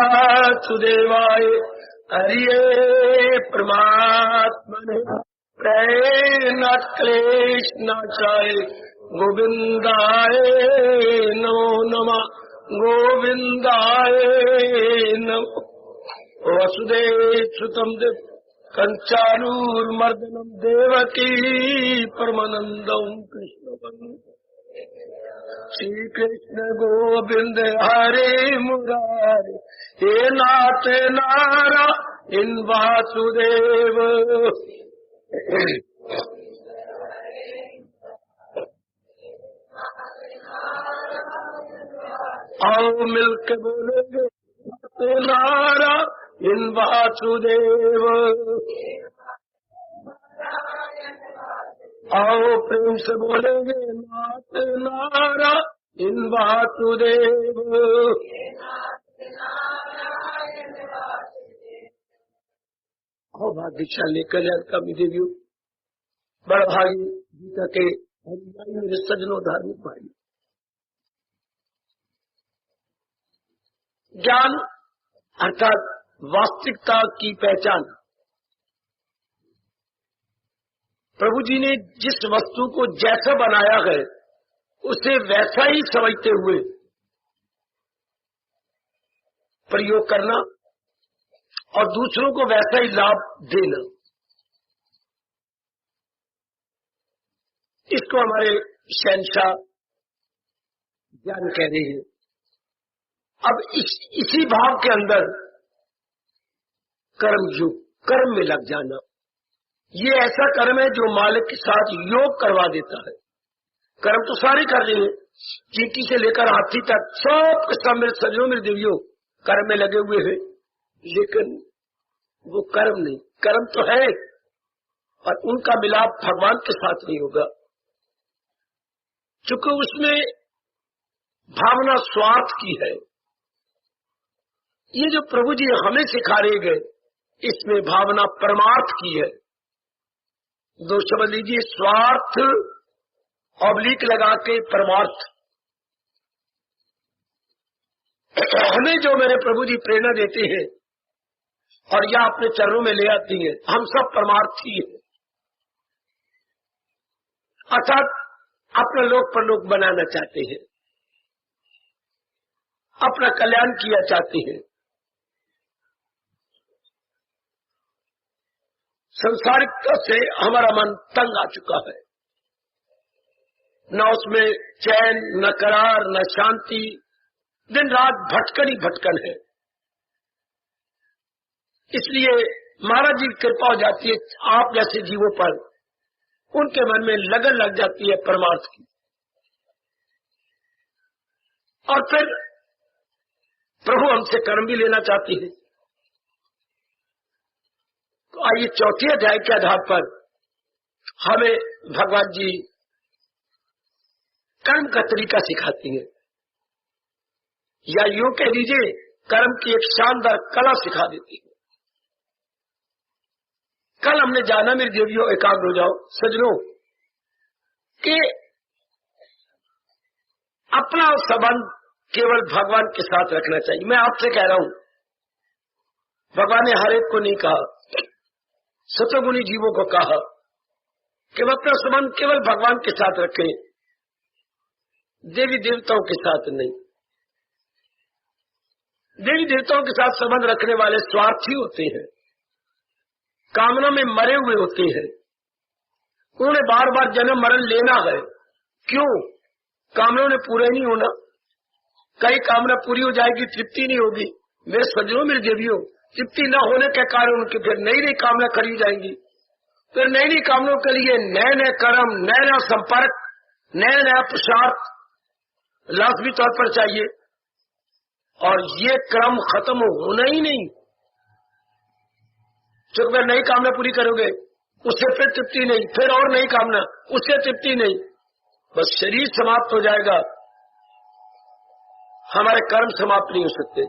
वासुदेवाय हरिये परमात्मने प्रेरणात् क्लेश नाशाय गोविंदाय नमो नमः गोविंदाय नमो वसुदेव सुतं देव कंचालूर्मर्दनं देवकी परमानंदं कृष्ण श्री कृष्ण गोविंद हरे मुरारे हे नाथ नारायण वासुदेव। आओ मिलके बोलेंगे नारायण वासुदेव। आओ प्रेम से बोलेंगे नाथ नारायण वासुदेव। आओ भाग्यशाली कल्याण का देवियों, बड़ भागी गीता के मेरे सज्जनों धार्मिक भाई, ज्ञान अर्थात वास्तविकता की पहचान। प्रभु जी ने जिस वस्तु को जैसा बनाया है उसे वैसा ही समझते हुए प्रयोग करना और दूसरों को वैसा ही लाभ देना, इसको हमारे शहंशाह ज्ञान कह रहे हैं। अब इसी भाव के अंदर कर्म में लग जाना, ये ऐसा कर्म है जो मालिक के साथ योग करवा देता है। कर्म तो सारे कर रहे हैं, चींटी से लेकर हाथी तक सब के सब मेरे सज्जनों मेरे देवियों कर्म में लगे हुए हैं, लेकिन वो कर्म नहीं, कर्म तो है और उनका मिलाप भगवान के साथ नहीं होगा, चूंकि उसमें भावना स्वार्थ की है। ये जो प्रभु जी हमें सिखा रहे गए, इसमें भावना परमार्थ की है। दो शब्द लीजिए, स्वार्थ ऑब्लिक लगा के परमार्थ। हमें जो मेरे प्रभु जी प्रेरणा देते हैं और या अपने चरणों में ले आती है, हम सब परमार्थी हैं, अर्थात अपना लोक परलोक बनाना चाहते हैं, अपना कल्याण किया चाहते हैं। संसारिकता से हमारा मन तंग आ चुका है, न उसमें चैन, न करार, न शांति, दिन रात भटकन ही भटकन है। इसलिए महाराज जी की कृपा हो जाती है आप जैसे जीवों पर, उनके मन में लगन लग जाती है परमार्थ की, और फिर प्रभु हमसे कर्म भी लेना चाहती है। तो आइए चौथे अध्याय के आधार पर हमें भगवान जी कर्म का तरीका सिखाती है, या यूं कह दीजिए कर्म की एक शानदार कला सिखा देती है। कल हमने जाना, मेरी देवियों एकाग्र हो जाओ सज्जनों, कि अपना संबंध केवल भगवान के साथ रखना चाहिए। मैं आपसे कह रहा हूं, भगवान ने हर एक को नहीं कहा, सतोगुणी जीवों को कहा कि वह अपना संबंध केवल भगवान के साथ रखें, देवी देवताओं के साथ नहीं। देवी देवताओं के साथ संबंध रखने वाले स्वार्थी होते हैं, कामना में मरे हुए होते हैं, उन्होंने बार बार जन्म मरण लेना है। क्यों? कामनाओं ने पूरे नहीं होना, कई कामना पूरी हो जाएगी, तृप्ति नहीं होगी। मेरे सज्जनों मेरी देवियों, तृप्ति न होने के कारण उनकी फिर नई नई कामना करी जाएंगी, फिर नई नई कामनाओं के लिए नए नए कर्म, नया नया संपर्क, नया नया पुरुषार्थ लाजमी तौर पर चाहिए, और ये क्रम खत्म होना ही नहीं। जब फिर नई कामना पूरी करोगे, उससे फिर तृप्ति नहीं, फिर और नई कामना, उससे तृप्ति नहीं, बस शरीर समाप्त हो जाएगा, हमारे कर्म समाप्त नहीं हो सकते।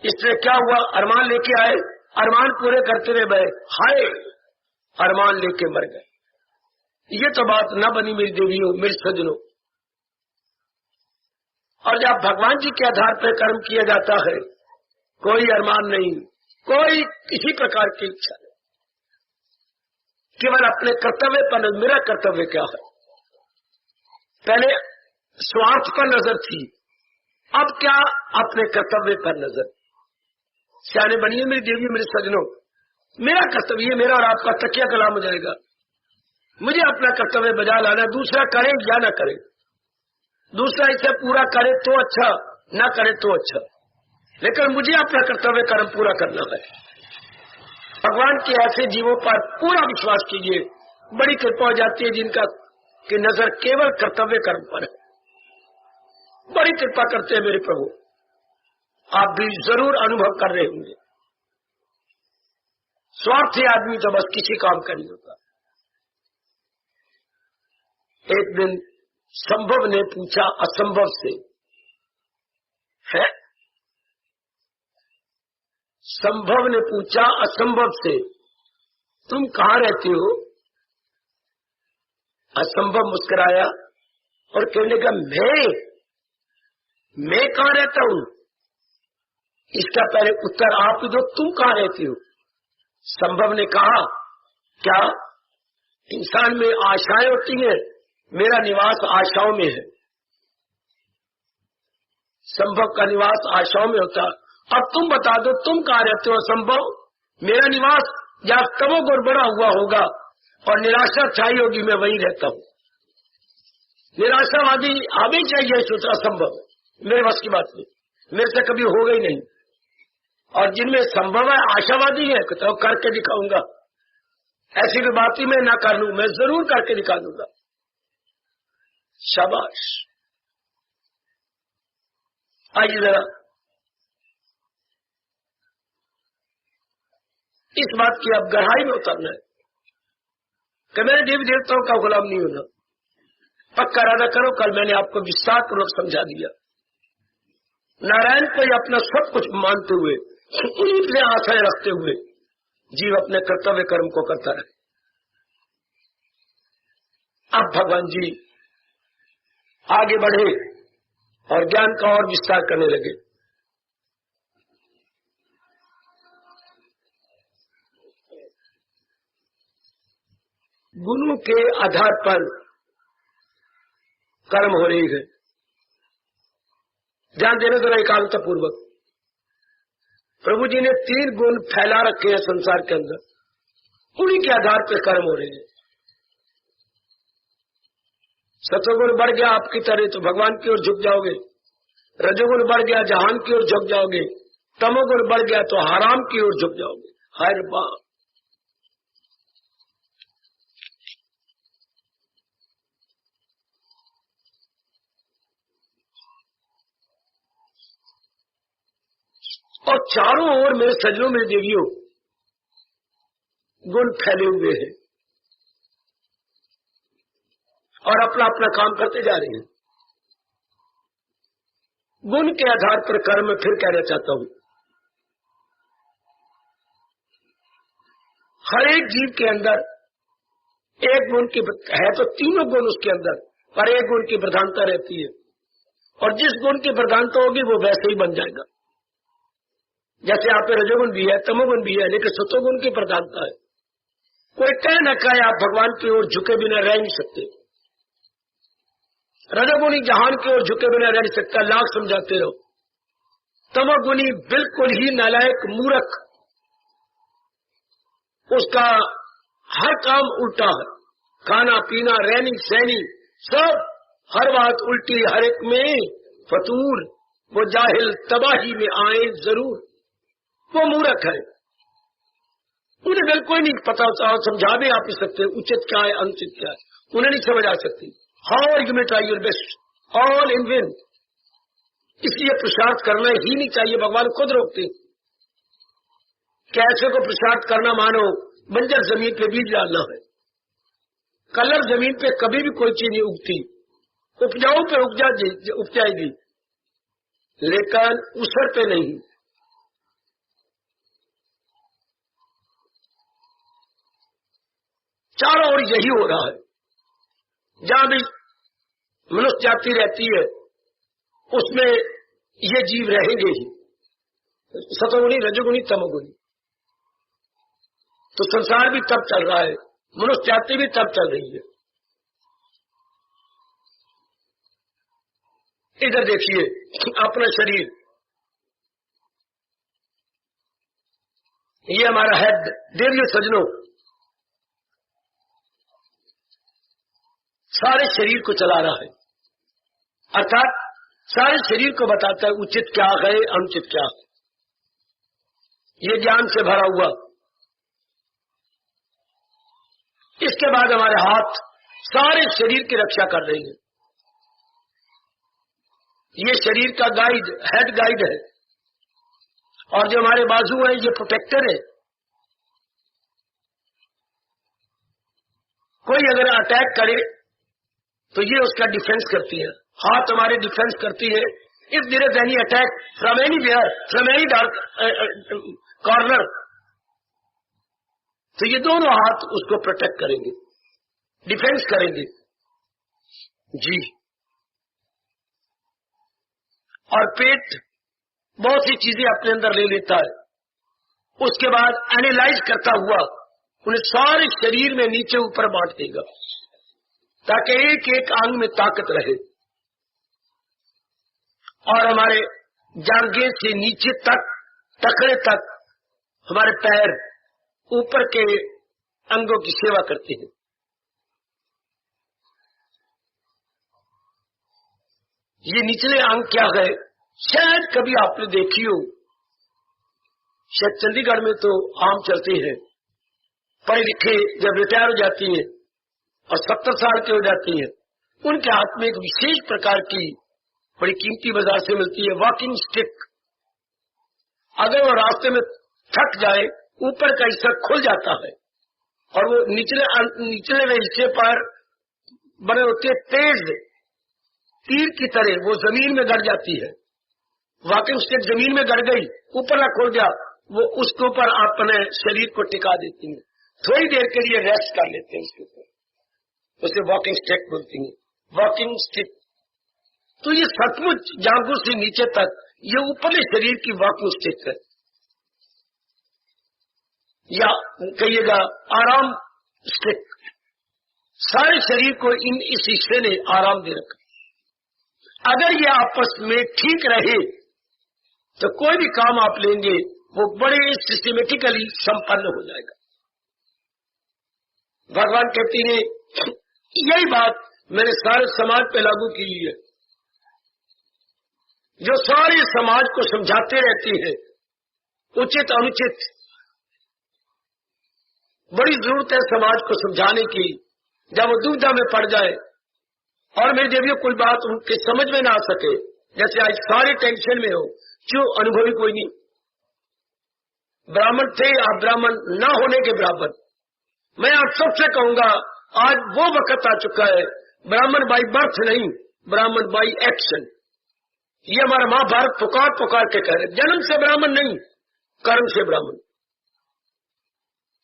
इसलिए क्या हुआ, अरमान लेके आए, अरमान पूरे करते रहे गए, हाय अरमान लेके मर गए। ये तो बात न बनी मेरी देवियों, मेरे सज्जनों। اور جب भगवान जी के आधार पर कर्म किया जाता है, कोई अरमान नहीं, कोई किसी प्रकार की इच्छा नहीं, केवल अपने कर्तव्य पर. मेरा कर्तव्य क्या है? पहले स्वार्थ पर नजर थी, अब क्या अपने कर्तव्य पर नजर. सियाने बनिए मेरी देवी, मेरे सजनों, मेरा कर्तव्य मेरा और आपका तकिया कलाम हो जाएगा. मुझे अपना कर्तव्य बजा लाना, दूसरा करे या न करे, दूसरा इसे पूरा करे तो अच्छा, न करे तो अच्छा, लेकिन मुझे अपना कर्तव्य कर्म पूरा करना है. भगवान के ऐसे जीवों पर पूरा विश्वास कीजिए, बड़ी कृपा हो जाती है जिनका की नजर केवल कर्तव्य कर्म पर है. बड़ी कृपा करते हैं मेरे प्रभु. आप भी जरूर अनुभव कर रहे होंगे. स्वार्थी आदमी तो बस किसी काम का नहीं होता. एक दिन संभव ने पूछा असंभव से, है संभव ने पूछा असंभव से, तुम कहाँ रहते हो? असंभव मुस्कुराया और कहने लगा, मैं कहाँ रहता हूँ? इसका पहले उत्तर आप दो, तुम कहाँ रहते हो? संभव ने कहा, क्या इंसान में आशाएं होती हैं? मेरा निवास आशाओं में है. संभव का निवास आशाओं में होता. अब तुम बता दो, तुम कहाँ रहते हो? संभव, मेरा निवास जहाँ तमोगुण बड़ा हुआ होगा और निराशा छाई होगी, मैं वहीं रहता हूँ. निराशावादी हमें चाहिए सोचा, संभव मेरे बस की बात नहीं, मेरे से कभी होगा ही नहीं. और जिनमें संभव है आशावादी है, तो करके दिखाऊंगा. ऐसी भी बात ही मैं ना कर लूं, मैं जरूर करके दिखा दूंगा. शाबाश. आइए जरा इस बात की अब गहराई में उतरना है कि मैंने देवी देवताओं का गुलाम नहीं होना. पक्का इरादा करो. कल मैंने आपको विस्तार पूर्वक समझा दिया. नारायण को अपना सब कुछ मानते हुए, उन्हीं से आशाएं रखते हुए जीव अपने कर्तव्य कर्म को करता रहे. अब भगवान जी आगे बढ़े और ज्ञान का और विस्तार करने लगे. गुणों के आधार पर कर्म हो रही है. ध्यान देने जरा एकाग्रता पूर्वक. प्रभु जी ने 3 गुण फैला रखे हैं संसार के अंदर, उन्हीं के आधार पर कर्म हो रहे हैं. सत्वगुण बढ़ गया आपकी तरह तो भगवान की ओर झुक जाओगे. रजोगुण बढ़ गया जहान की ओर झुक जाओगे. तमोगुण बढ़ गया तो हराम की ओर झुक जाओगे. हर बात और चारों ओर मेरे सजनों में देवियों गुण फैले हुए हैं और अपना अपना काम करते जा रहे हैं. गुण के आधार पर कर्म फिर कहना चाहता हूं, हर एक जीव के अंदर एक गुण की है तो तीनों गुण उसके अंदर, पर एक गुण की प्रधानता रहती है. और जिस गुण की प्रधानता होगी वो वैसे ही बन जाएगा. जैसे आप पे रजोगुण भी है, तमोगुण भी है, लेकिन सत्वगुण की प्रधानता है. कोई कह न कहे आप भगवान की ओर झुके बिना रह नहीं सकते. रजोगुणी जहान की ओर झुके बिना रह नहीं सकता, लाख समझाते रहो. तमोगुणी बिल्कुल ही नालायक मूर्ख, उसका हर काम उल्टा है. खाना पीना रहनी सहनी सब हर बात उल्टी, हर एक में फतूर. वो जाहिल तबाही में आए जरूर, वो मूर्ख है. उन्हें बिल्कुल नहीं पता होता. समझा भी आप ही सकते उचित क्या है अनुचित क्या है, उन्हें नहीं समझ आ सकती. How you may try your best, all in when. इसलिए पुरुषार्थ करना ही नहीं चाहिए. भगवान खुद रोकते. कैसे को पुरुषार्थ करना मानो बंजर जमीन पे बीज डालना है. कलर जमीन पे कभी भी कोई चीज नहीं उगती. उपजाऊ पे उग जाएगी, लेकिन उसर पे नहीं. चारों ओर यही हो रहा है. जहां भी मनुष्य जाति रहती है اس میں یہ جیو رہیں گے ہی، ستوگنی رجوگنی تموگنی. تو سنسار بھی تب چل رہا ہے، منشیہ جاتی بھی تب چل رہی ہے. ادھر دیکھیے اپنا شریر، یہ ہمارا ہیڈ دیکھیے سجنوں، سارے شریر کو چلا رہا ہے، ارتھات سارے شریر کو بتاتا ہے اچت کیا ہے انچت کیا ہے. یہ جان سے بھرا ہوا. اس کے بعد ہمارے ہاتھ سارے شریر کی رکشا کر رہے ہیں. یہ شریر کا گائیڈ، ہیڈ گائیڈ ہے. اور جو ہمارے بازو ہیں یہ پروٹیکٹر ہے. کوئی اگر اٹیک کرے تو یہ اس کا ڈیفینس کرتی ہے. ہاتھ ہمارے ڈیفینس کرتی ہے. if there is any attack from anywhere, from any dark corner, تو یہ دونوں ہاتھ اس کو پروٹیکٹ کریں گے، ڈیفینس کریں گے. جی. اور پیٹ بہت سی چیزیں اپنے اندر لے لیتا ہے. اس کے بعد اینالائز کرتا ہوا انہیں سارے شریر میں نیچے اوپر بانٹ دے گا تاکہ ایک ایک انگ میں طاقت رہے. اور ہمارے جانگے سے نیچے تک، ٹخنے تک ہمارے پیر اوپر کے انگوں کی سیوا کرتے ہیں. یہ نچلے انگ کیا ہے؟ شاید کبھی آپ نے دیکھی ہو، شاید چندی گڑھ میں تو عام چلتے ہیں. پڑھے لکھے جب ریٹائر ہو جاتی ہیں اور 70 سال کے ہو جاتی ہیں، ان کے ہاتھ میں ایک وشیش پرکار کی بڑی قیمتی بازار سے ملتی ہے واکنگ اسٹک. اگر وہ راستے میں تھک جائے، اوپر کا حصہ کھل جاتا ہے اور وہ نچلے ہوئے حصے پر بنے ہوتے تیز تیر کی طرح وہ زمین میں گڑ جاتی ہے. واکنگ اسٹک زمین میں گڑ گئی، اوپر نہ کھل گیا، وہ اس کے اوپر اپنے شریر کو ٹکا دیتی ہیں. تھوڑی دیر کے لیے ریسٹ کر لیتے ہیں اس کے اوپر، اسے واکنگ اسٹک بولتی ہیں. Walking stick. تو یہ سچ مچ جانگوں سے نیچے تک یہ اوپرلے شریر کی واکنگ اسٹک ہے، یا کہیے گا آرام اسٹک. سارے شریر کو اس حصے نے آرام دے رکھا. اگر یہ آپس میں ٹھیک رہے تو کوئی بھی کام آپ لیں گے وہ بڑے سسٹمیٹیکلی سمپن ہو جائے گا. بھگوان کہتے ہیں یہی بات میں نے سارے سماج پہ لاگو کی ہے. جو سارے سماج کو سمجھاتے رہتے ہیں اچت انوچت. بڑی ضرورت ہے سماج کو سمجھانے کی. جب وہ دوبدھا میں پڑ جائے اور میرے دیویوں کوئی بات ان کے سمجھ میں نہ آ سکے، جیسے آج سارے ٹینشن میں ہو، کیوں؟ انوبھوی کوئی نہیں. براہمن تھے آپ براہمن نہ ہونے کے برابر. میں آپ سب سے کہوں گا آج وہ وقت آ چکا ہے، براہمن بائی برتھ نہیں، براہمن بائی ایکشن. یہ ہمارا ماں بھارت پکار کے کہہ رہے جنم سے براہمن نہیں، کرم سے براہمن.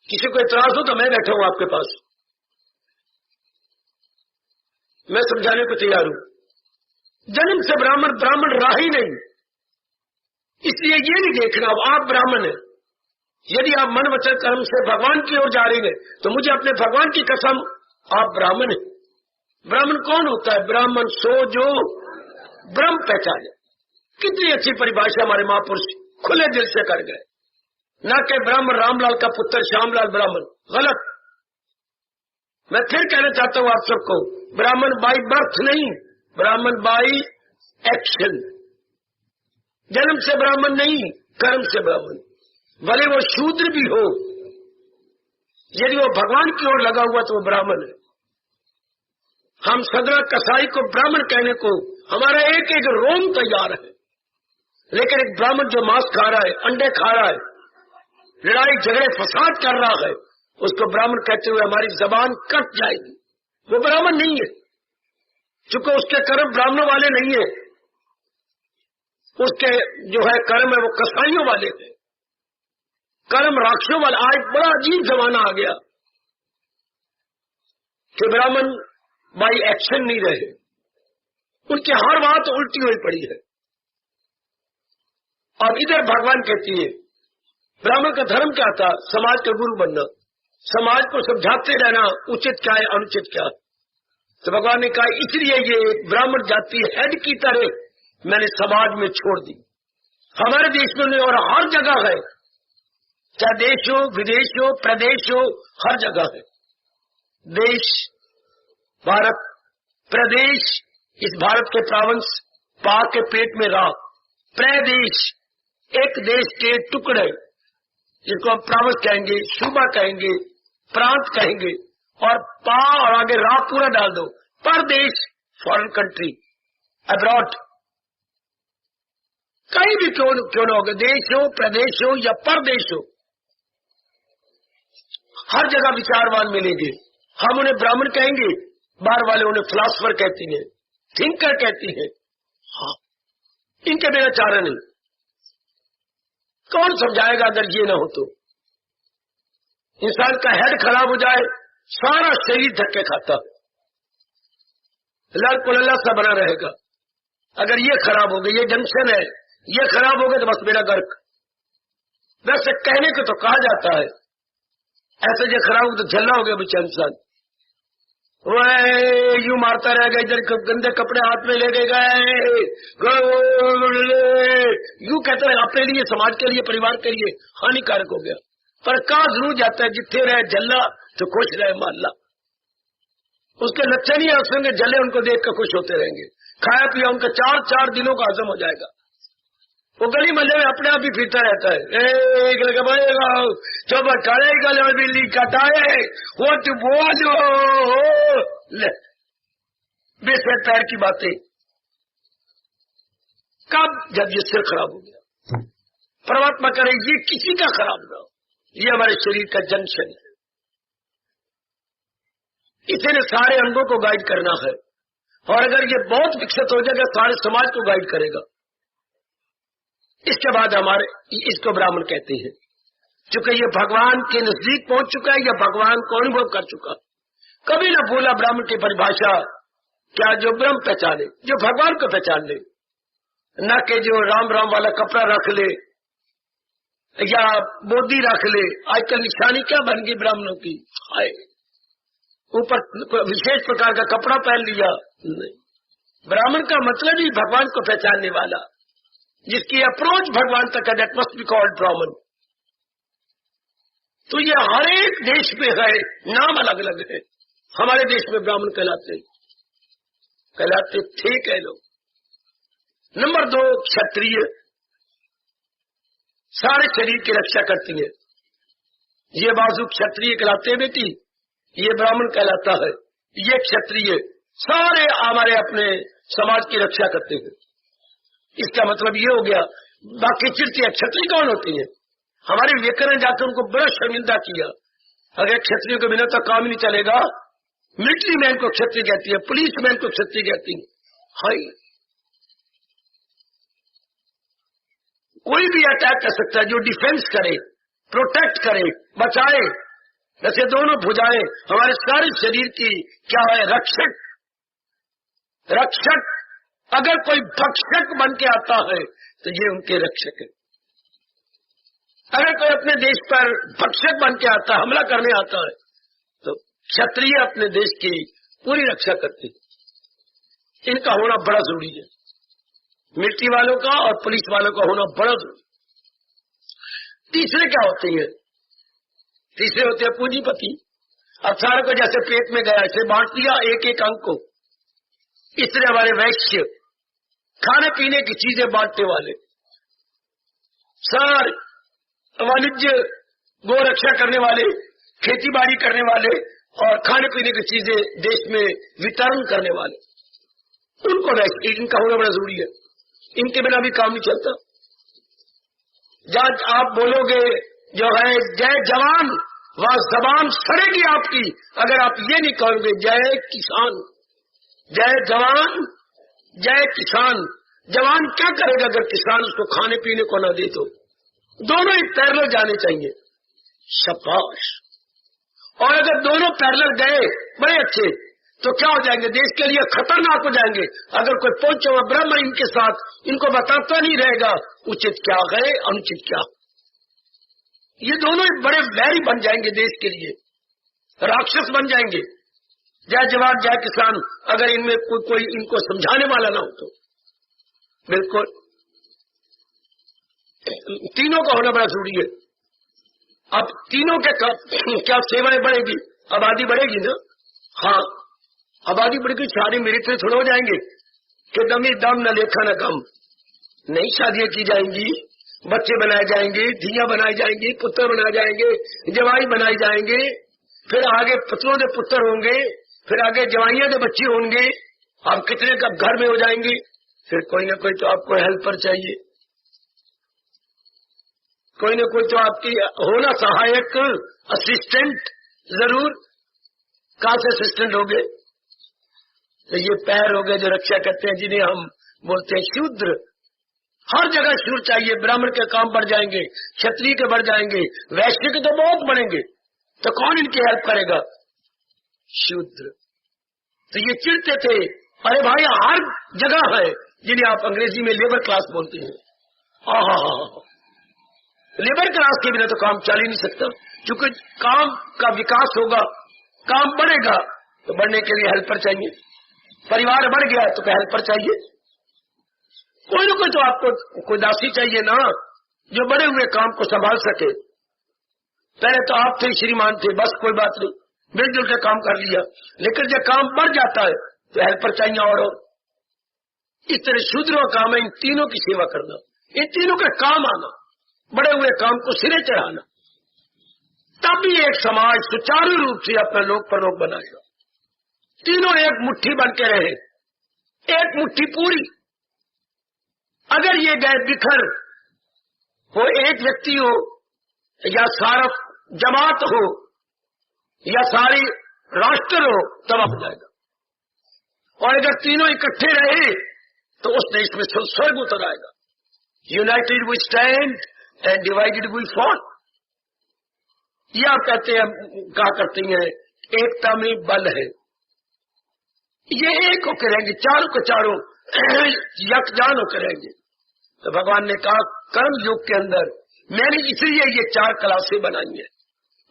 کسی کو اعتراض ہو تو میں بیٹھا ہوں آپ کے پاس، میں سمجھانے کو تیار ہوں. جنم سے براہمن راہ ہی نہیں. اس لیے یہ نہیں دیکھنا آپ براہمن ہیں. یدی آپ من وچن کرم سے بھگوان کی اور جا رہے ہیں تو مجھے اپنے بھگوان کی قسم آپ براہمن ہیں. براہمن کون ہوتا ہے؟ براہمن سو جو برہم پہچانے. کتنی اچھی پریبھاشا ہمارے مہا پروش کھلے دل سے کر گئے. نہ کہ براہمن رام لال کا پتر شیام لال براہمن. غلط. میں پھر کہنا چاہتا ہوں آپ سب کو، براہمن بائی برتھ نہیں، براہمن بائی ایکشن. جنم سے براہمن نہیں، کرم سے براہمن. بھلے وہ شودر بھی ہو، یدی وہ بھگوان کی اور لگا ہوا تو وہ براہمن ہے. ہم صدرہ کسائی کو براہمن کہنے کو ہمارا ایک ایک روم تیار ہے، لیکن ایک براہمن جو ماंس کھا رہا ہے، انڈے کھا رہا ہے، لڑائی جھگڑے فساد کر رہا ہے، اس کو براہمن کہتے ہوئے ہماری زبان کٹ جائے گی. وہ براہمن نہیں ہے، چونکہ اس کے کرم براہمنوں والے نہیں ہیں، اس کے جو ہے کرم ہے وہ کسائیوں والے ہیں، کرم راکشوں والا. آج بڑا عجیب زمانہ آ گیا کہ براہمن بائی ایکشن نہیں رہے. ان کی ہر بات الٹی ہوئی پڑی ہے. اور ادھر بھگوان کہتی ہے براہمن کا دھرم کیا تھا؟ سماج کا گرو بننا، سماج کو سمجھاتے رہنا اچت کیا ہے انوچت کیا. تو بھگوان نے کہا اس لیے یہ براہمن جاتی ہیڈ کی طرح میں نے سماج میں چھوڑ دی. ہمارے دیش میں اور ہر جگہ ہے، چاہے دیش ہو ودیش ہو پردیش ہو، ہر جگہ ہے. دیش بھارت، پردیش اس بھارت کے پراونس، پاک کے پیٹ میں راہ، پردیش ایک دیش کے ٹکڑے جس کو ہم پراونس کہیں گے، صوبہ کہیں گے، پرانت کہیں گے، اور پا اور آگے راہ پورا ڈال دو، پردیش فارن کنٹری، ابراڈ، کہیں بھی کیوں نہ ہوگا، دیش ہو پردیش ہو یا پردیش ہو، ہر جگہ وچاروان ملیں گے. ہم انہیں براہمن کہیں گے، باہر والے انہیں فلاسفر کہتی ہیں، تھنکر کہتی ہیں. ہاں ان کے بنا چارہ نہیں. کون سمجھائے گا اگر یہ نہ ہو تو؟ انسان کا ہیڈ خراب ہو جائے سارا شریر دھکے کھاتا ہے، لال کو للہ سا بنا رہے گا. اگر یہ خراب ہو گیا، یہ جنکشن ہے، یہ خراب ہو گیا تو بس میرا گرک. ویسے کہنے کو تو کہا جاتا ہے، ایسے جو خراب ہو تو جھلا ہو گیا بچہ انسان. وہ یوں مارتا رہ گیا، ادھر گندے کپڑے ہاتھ میں لے گئے، یوں کہتے رہے اپنے لیے، سماج کے لیے، پریوار کے لیے ہانیکارک ہو گیا. پر کہاں ضرور جاتا ہے جتنے رہے جھلا تو خوش رہے محلہ. اس کے لچھن ہی ہنسیں گے، جلے ان کو دیکھ کر خوش ہوتے رہیں گے. کھایا پیا ان کا 4 دنوں کا ہضم ہو جائے گا. وہ گلی محلے میں اپنے آپ ہی پھرتا رہتا ہے، بلی کٹائے وہ تو بولو بے سر پیر کی باتیں. کب؟ جب یہ سر خراب ہو گیا. پرماتما کرے یہ کسی کا خراب نہ ہو. یہ ہمارے شریر کا جنکشن ہے، اسے نے سارے انگوں کو گائیڈ کرنا ہے. اور اگر یہ بہت وکست ہو جائے گا سارے سماج کو گائیڈ کرے گا. اس کے بعد ہمارے اس کو براہمن کہتے ہیں، چونکہ یہ بھگوان کے نزدیک پہنچ چکا ہے یا بھگوان کو انوبھو کر چکا. کبھی نہ بھولا براہمن کی پریبھاشا کیا، جو برہم پہچانے، جو بھگوان کو پہچان لے، نہ کہ جو رام رام والا کپڑا رکھ لے یا مودی رکھ لے. آج کل نشانی کیا بن گئی براہمنوں کی، اوپر وشیش پرکار کا کپڑا پہن لیا. نہیں، براہمن کا مطلب ہی بھگوان کو پہچاننے والا، جس کی اپروچ بھگوان تک ہے، that must be called Brahmin. تو یہ ہر ایک دیش میں ہے، نام الگ الگ ہے. ہمارے دیش میں براہمن کہلاتے ٹھیک ہے لوگ. نمبر 2 کھتریہ، سارے شریر کی رکشا کرتی ہے. یہ بازو کھتریہ کہلاتے ہیں بیٹی، یہ براہمن کہلاتا ہے. یہ کھتریہ سارے ہمارے اپنے سماج کی رکشا کرتے ہیں. اس کا مطلب یہ ہو گیا. باقی چڑتی کھتری کون ہوتی ہیں؟ ہمارے ویکر نے جا کے ان کو بڑا شرمندہ کیا. اگر کھتریوں کے بنا تو کام نہیں چلے گا. ملٹری مین کو کھتری کہتی ہے، پولیس مین کو کھتری کہتی ہے. ہائی کوئی بھی اٹیک کر سکتا ہے جو ڈیفینس کرے، پروٹیکٹ کرے، بچائے. ویسے دونوں بھجائیں ہمارے سارے شریر کی کیا ہے؟ رکشک. رکشک. اگر کوئی بھکشک بن کے آتا ہے تو یہ ان کے رکشک ہے. اگر کوئی اپنے دیش پر بھکشک بن کے آتا ہے، حملہ کرنے آتا ہے، تو کھتریہ اپنے دیش کی پوری رکشا کرتے. ان کا ہونا بڑا ضروری ہے. ملٹری والوں کا اور پولیس والوں کا ہونا بڑا ضروری. تیسرے کیا ہوتے ہیں؟ تیسرے ہوتے ہیں پونجی پتی. اب سارے کو جیسے پیٹ میں گیا ایسے بانٹ دیا ایک ایک انگ کو. اس طرح ہمارے ویشیہ کھانے پینے کی چیزیں بانٹنے والے، سارے وانیجیہ گو رکشا کرنے والے، کھیتی باڑی کرنے والے اور کھانے پینے کی چیزیں دیش میں وترن کرنے والے، ان کو ان کا ہونا بڑا ضروری ہے. ان کے بنا بھی کام نہیں چلتا. جب آپ بولو گے جو ہے جے جوان، وہاں زبان سڑے گی آپ کی اگر آپ یہ نہیں کہو گے جے کسان. جے جوان جے کسان. جوان کیا کرے گا اگر کسان اس کو کھانے پینے کو نہ دے تو؟ دونوں ہی پیرلل جانے چاہیے. شاباش. اور اگر دونوں پیرلل گئے بڑے اچھے، तो क्या हो जाएंगे, देश के लिए खतरनाक हो जाएंगे। अगर कोई पहुंचे हुआ ब्राह्मण इनके साथ इनको बताता नहीं रहेगा उचित क्या है अनुचित क्या, ये दोनों बड़े वैरी बन जाएंगे, देश के लिए राक्षस बन जाएंगे। जय जवान जय किसान, अगर इनमें कोई इनको समझाने वाला ना हो तो। बिल्कुल तीनों का होना बड़ा जरूरी है। अब तीनों के क्या सेवाएं बढ़ेगी, आबादी बढ़ेगी ना। हाँ आबादी बढ़ेगी, सारी मेरे थोड़ा हो जाएंगे कि दमी दम न लेखा न कम। नई शादियां की जाएंगी, बच्चे बनाए जाएंगे, धियां बनाई जाएंगी, पुत्र बनाए जाएंगे, जवाई बनाई जाएंगे, फिर आगे पुत्रों के पुत्र होंगे, फिर आगे जवाइयों के बच्चे होंगे। आप कितने कब घर में हो जाएंगे, फिर कोई ना कोई तो आपको हेल्पर चाहिए, कोई ना कोई तो आपकी होना सहायक असिस्टेंट जरूर। कहां से असिस्टेंट हो गए, तो ये पैर हो गए जो रक्षा करते हैं, जिन्हें हम बोलते हैं शूद्र। हर जगह शूद्र चाहिए। ब्राह्मण के काम बढ़ जाएंगे, क्षत्रिय के बढ़ जाएंगे, वैश्य के तो बहुत बढ़ेंगे, तो कौन इनकी हेल्प करेगा, शूद्र। तो ये चिढ़ते थे, अरे भाई हर जगह है जिन्हें आप अंग्रेजी में लेबर क्लास बोलते हैं। लेबर क्लास के बिना तो काम चल ही नहीं सकता, क्योंकि काम का विकास होगा, काम बढ़ेगा तो बढ़ने के लिए हेल्पर चाहिए, परिवार बढ़ गया तो हेल्पर चाहिए, कोई ना कोई तो आपको कोई दासी चाहिए ना, जो बड़े हुए काम को संभाल सके। पहले तो आप थे श्रीमान थे, बस कोई बात नहीं, मिलजुल के काम कर लिया, लेकिन जब काम बढ़ जाता है तो हेल्पर चाहिए। और इस तरह शूद्रों का काम है इन तीनों की सेवा करना, इन तीनों के काम आना, बड़े हुए काम को सिरे चढ़ाना, तभी एक समाज सुचारू रूप से अपना लोक परलोक बनाएगा। तीनों एक मुट्ठी बन के रहे, एक मुट्ठी पूरी। अगर ये गए बिखर हो, एक व्यक्ति हो या सारा जमात हो या सारी राष्ट्र हो, तब हो जाएगा। और अगर तीनों इकट्ठे रहे तो उस देश में स्वर्ग उतर आएगा। United we stand and divided we fall. यह आप कहते हैं, कहा करते हैं एकता में बल है। ये एक होकर रहेंगे, चारों के चारों यकजान होकर रहेंगे। तो भगवान ने कहा कर्म योग के अंदर मैंने इसलिए ये 4 क्लासें बनाई है,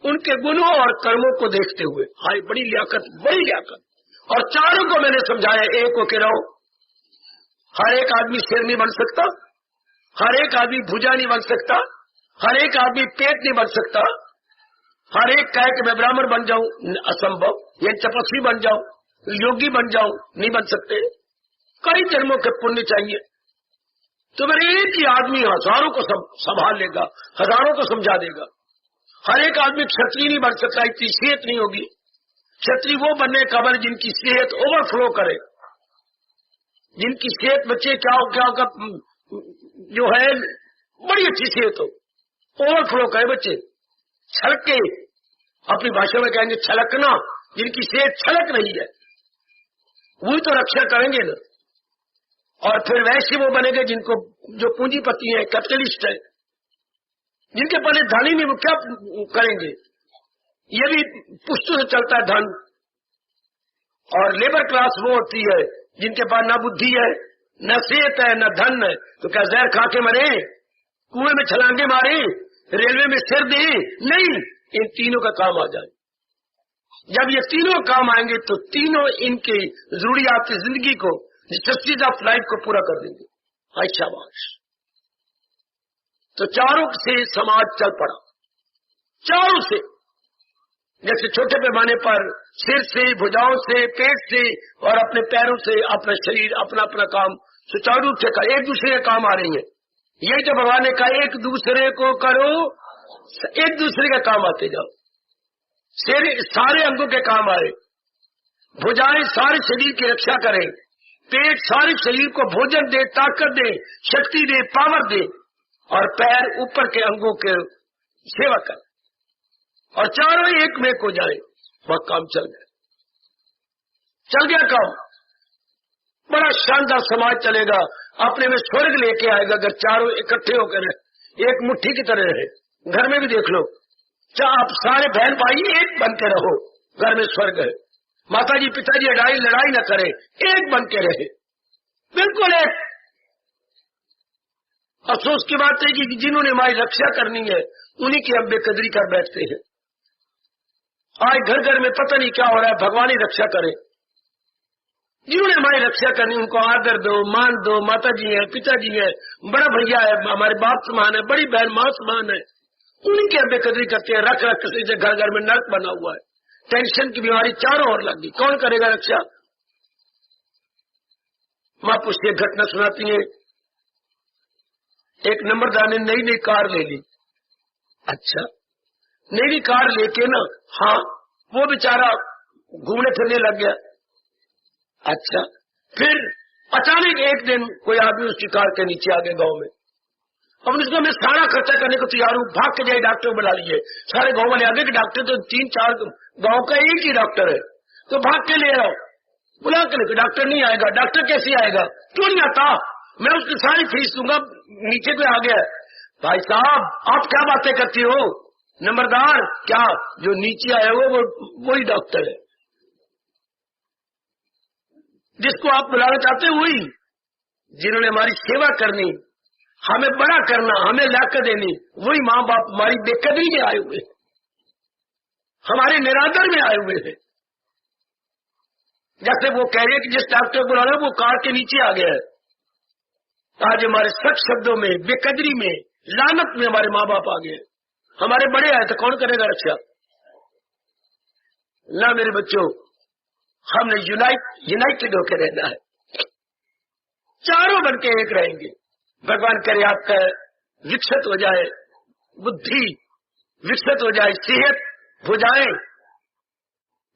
उनके गुणों और कर्मों को देखते हुए। हाय बड़ी लियाकत, और चारों को मैंने समझाया एक होकर रहो। हर एक आदमी शेर नहीं बन सकता, हर एक आदमी भुजा नहीं बन सकता, हर एक आदमी पेट नहीं बन सकता, हर एक कहे कि मैं ब्राह्मण बन जाऊं, असंभव। या तपस्वी बन जाऊं, योगी बन जाऊं, नहीं बन सकते। कई जन्मों के पुण्य चाहिए। तो मेरे एक ही आदमी हजारों को संभाल लेगा, हजारों को समझा देगा। हर एक आदमी क्षत्रिय नहीं बन सकता, इतनी सेहत नहीं होगी। क्षत्रिय वो बनने का बन जिनकी सेहत ओवरफ्लो करे, जिनकी सेहत बच्चे क्या होगा, जो है बड़ी अच्छी सेहत हो, ओवरफ्लो करे बच्चे, छलक के, अपनी भाषा में कहेंगे छलकना, जिनकी सेहत छलक रही है वही तो रक्षा करेंगे ना। और फिर वैसे वो बनेंगे जिनको, जो पूंजीपति है, कैपिटलिस्ट है, जिनके पहले धन ही नहीं, वो क्या करेंगे। ये भी पुष्टों से चलता है धन। और लेबर क्लास वो होती है जिनके पास न बुद्धि है, न सेहत है, न धन है, तो क्या जहर खा के मरे, कुएं में छलांगे मारे, रेलवे में सिर दे, नहीं, इन तीनों का काम आ जाए। जब ये तीनों काम आएंगे तो तीनों इनकी जरूरियात की जिंदगी को, नेसेसिटीज ऑफ लाइफ को पूरा कर देंगे। हाय शाबाश। तो चारों से समाज चल पड़ा, चारों से, जैसे छोटे पैमाने पर सिर से, भुजाओं से, पेट से और अपने पैरों से अपना शरीर अपना अपना काम सुचारू रूप से कर, एक दूसरे के काम आ रही है। ये जो भगवान ने कहा एक दूसरे को करो, एक दूसरे का काम आते जाओ। सिर सारे अंगों के काम आए, भुजाएं सारे शरीर की रक्षा करें, पेट सारे शरीर को भोजन दे, ताकत दे, शक्ति दे, पावर दे, और पैर ऊपर के अंगों के सेवा कर, और चारों एक में हो जाए, वह काम चल गया काम। बड़ा शानदार समाज चलेगा, अपने में स्वर्ग लेके आएगा अगर चारों इकट्ठे होकर एक मुट्ठी की तरह रहे। घर में भी देख लो, आप सारे बहन भाई एक बन के रहो, घर में स्वर्ग है। माता जी पिता जी लड़ाई न करे, एक बन के रहे, बिल्कुल एक। अफसोस की बात है कि जिन्होंने हमारी रक्षा करनी है उन्हीं की हम बेकदरी कर बैठते हैं। आज घर घर में पता नहीं क्या हो रहा है, भगवान ही रक्षा करे। जिन्होंने हमारी रक्षा करनी उनको आदर दो, मान दो। माता जी है, पिताजी है, बड़ा भैया है, हमारे बाप समान है, बड़ी बहन मां समान है, उन्हीं की हम बेकदरी करते हैं। रख रख से घर घर में नर्क बना हुआ है, टेंशन की बीमारी चारों ओर लग गई, कौन करेगा रक्षा? मां पूछती है, घटना सुनाती है, एक नंबरदार ने नई नई कार ले ली। अच्छा, नई नई कार लेके ना, हाँ, वो बेचारा घूमने फिरने लग गया। अच्छा, फिर अचानक एक दिन कोई आदमी उसकी कार के नीचे आ गया गांव में। अब उसको मैं सारा खर्चा करने को तैयार हूं, भाग के जाए डॉक्टर बुला लिए। सारे गांव वाले आगे कि डॉक्टर तो 3-4 गांव का एक ही डॉक्टर है, तो भाग के ले आओ। बुला के लेकर डॉक्टर नहीं आएगा। डॉक्टर कैसे आएगा? क्यों नहीं आता? मैं उसकी सारी फीस दूंगा। नीचे कोई आ गया, भाई साहब आप क्या बातें करती हो? नंबरदार, क्या जो नीचे आया वो वही डॉक्टर है जिसको आप बुलाना चाहते हो, वही जिन्होंने हमारी सेवा करनी, हमें बड़ा करना, हमें लाकर देनी, वही माँ बाप हमारी बेकदरी में आए हुए, हमारे निरादर में आए हुए हैं। जैसे वो कह रहे हैं कि जिस डॉक्टर को बुलाना वो कार के नीचे आ गया है। आज हमारे सख्त शब्दों में, बेकदरी में, लानत में हमारे माँ बाप आ गए। हमारे बड़े आए तो कौन करेगा रक्षा? ना मेरे बच्चों, हमने यूनाइटेड होकर रहना है, चारों बनके एक रहेंगे। भगवान करे आपका विकसित हो जाए, बुद्धि विकसित हो जाए, सेहत हो जाए,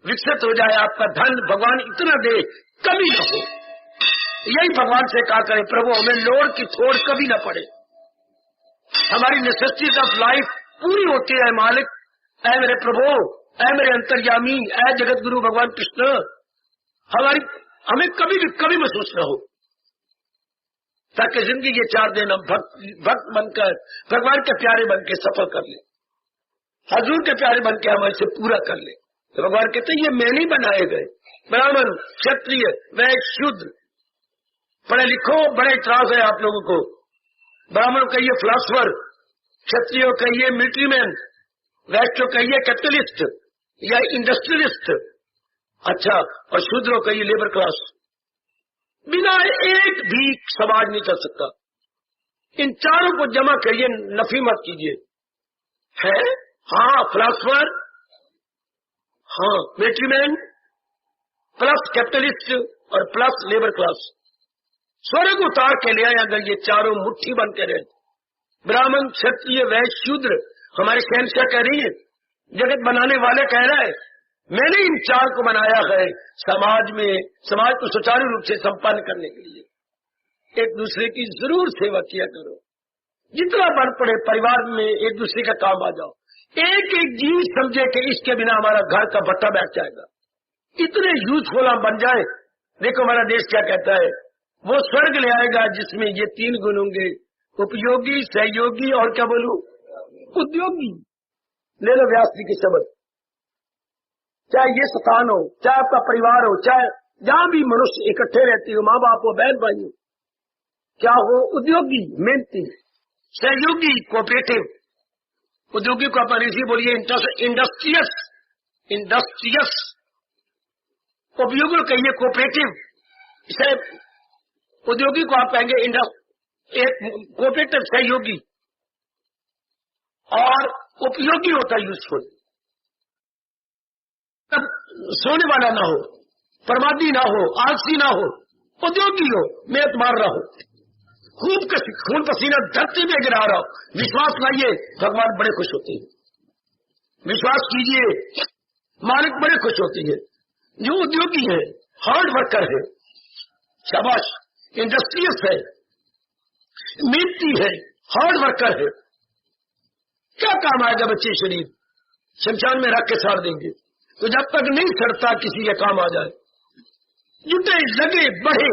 विकसित हो जाए, आपका धन भगवान इतना दे कभी न हो। यही भगवान से कहा करें, प्रभु हमें लोड़ की थोड़ कभी न पड़े, हमारी नेसेसिटीज ऑफ लाइफ पूरी होती है मालिक। ऐ मेरे प्रभु, ऐ मेरे अंतर्यामी, ऐ जगत गुरु भगवान कृष्ण, हमें कभी महसूस न हो, ताकि जिंदगी के 4 दिन हम भक्त बनकर भगवान के प्यारे बनकर सफल कर ले, हजूर के प्यारे बनकर हम इसे पूरा कर ले। तो भगवान कहते ये मैं नहीं बनाए गए। ब्राह्मण, क्षत्रिय, वैश्य, शूद्र, पढ़े लिखो, बड़े इतराज है आप लोगों को। ब्राह्मणों कहिए फिलोसफर, क्षत्रियों कहिए मिलिट्री मैन, वैश्यों कहिए कैपिटलिस्ट या इंडस्ट्रियलिस्ट, अच्छा, और शूद्रों कहिए लेबर क्लास। बिना एक भी समाज नहीं चल सकता। इन चारों को जमा करिए, नफी मत कीजिए। है हाँ फिलोसफर, हाँ मिलिट्री मैन, प्लस कैपिटलिस्ट और प्लस लेबर क्लास, स्वर्ग उतार के ले आए अगर ये चारों मुट्ठी बन के रहे। ब्राह्मण, क्षत्रिय, वैश्य, शूद्र, हमारे शहंशाह कह रही है, जगत बनाने वाले कह रहा है मैंने इन 4 को बनाया है समाज को सुचारू रूप से संपन्न करने के लिए। एक दूसरे की जरूर सेवा किया करो, जितना बन पड़े परिवार में एक दूसरे का काम आ जाओ। एक एक जीव समझे कि इसके बिना हमारा घर का भट्टा बैठ जाएगा, इतने यूजफुल हम बन जाए। देखो हमारा देश क्या कहता है, वो स्वर्ग ले आएगा जिसमें ये 3 गुण होंगे, उपयोगी, सहयोगी और क्या बोलूं, उद्योगी। ले लो व्यास जी के शब्द, चाहे ये स्थान हो, चाहे आपका परिवार हो, चाहे जहां भी मनुष्य इकट्ठे रहते हो, माँ बाप हो, बहन भाई हो, क्या हो, उद्योगी मेहनती, सहयोगी कोऑपरेटिव। उद्योगी को आप अंग्रेजी बोलिए इंडस्ट्रियस, उपयोगी को कहिए कोऑपरेटिव। इसे उद्योगी को आप कहेंगे कोऑपरेटिव सहयोगी, और उपयोगी होता है यूजफुल। तब सोने वाला ना हो, प्रमादी ना हो, आलसी ना हो, उद्योगी हो, मेहनत मार रहा हो, खूब खून पसीना धरती में गिरा रहा हो। विश्वास लाइए, भगवान बड़े खुश होते हैं। विश्वास कीजिए, मालिक बड़े खुश होती है। जो उद्योगी है, हार्ड वर्कर है, शाबाश, इंडस्ट्रियस है, मेहनती है, हार्ड वर्कर है, क्या काम आएगा बच्चे शरीर, शमशान में रख के साड़ देंगे। तो जब तक नहीं सड़ता किसी के काम आ जाए, जुटे लगे बढ़े,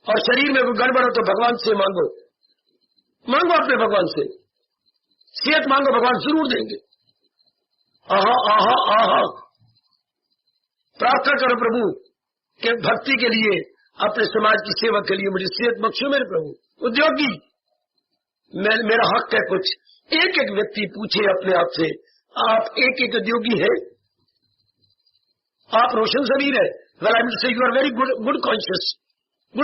और शरीर में कोई गड़बड़ हो तो भगवान से मांगो अपने भगवान से, सेहत मांगो, भगवान जरूर देंगे। आहा आहा आहा, प्रार्थना करो प्रभु कि भक्ति के लिए, अपने समाज की सेवा के लिए मुझे सेहत बख्शो मेरे प्रभु। उद्योगी, मेरा हक है कुछ। एक एक व्यक्ति पूछे अपने आप से, आप एक एक उद्योगी है? आप रोशन शरीर है? Well I will say you are very good